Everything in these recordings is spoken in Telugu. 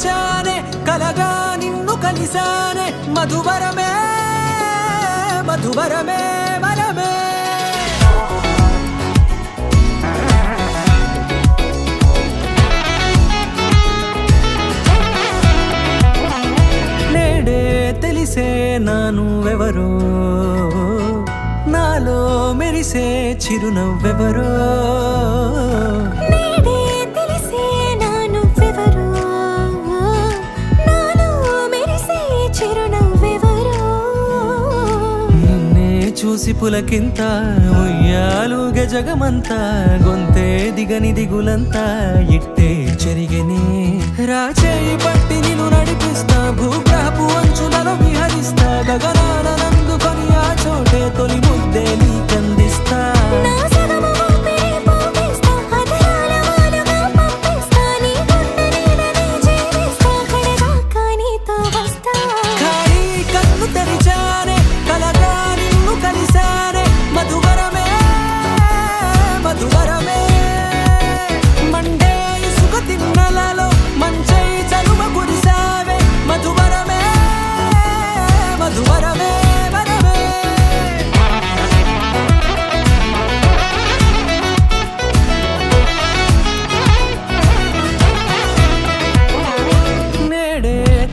తెరిచానే కలగా నిన్ను కలిసానే మధువరమే మధువరమే వరమే నేడే తెలిసే నానువెవరో నాలో మెరిసే చిరునవ్వెవరో చూసి పులకింత ఉయ్యాలుగ జగమంతా గొంతే దిగని దిగులంతా ఇట్టే చెరిగనే రాచేయి పట్టి నిన్ను నడిపిస్తా భూగ్రహపు అంచులలో విహరిస్తా గగనాన నందుకొని ఆ చోటే తొలి ముద్దే నీకందిస్తా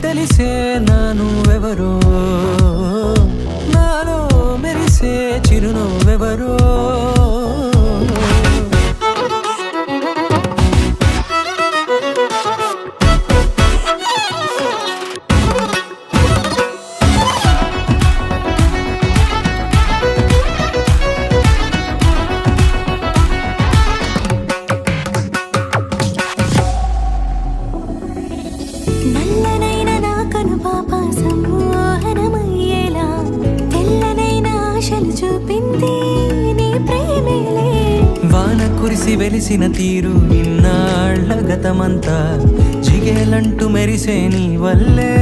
తెలిసే నానువెవరో నాలో మెరిసే చిరునవ్వెవరో వాన కురిసి వెలిసిన తీరు ఇన్నాళ్ల గతమంతా జిగేలంటూ మెరిసే నీ వల్లే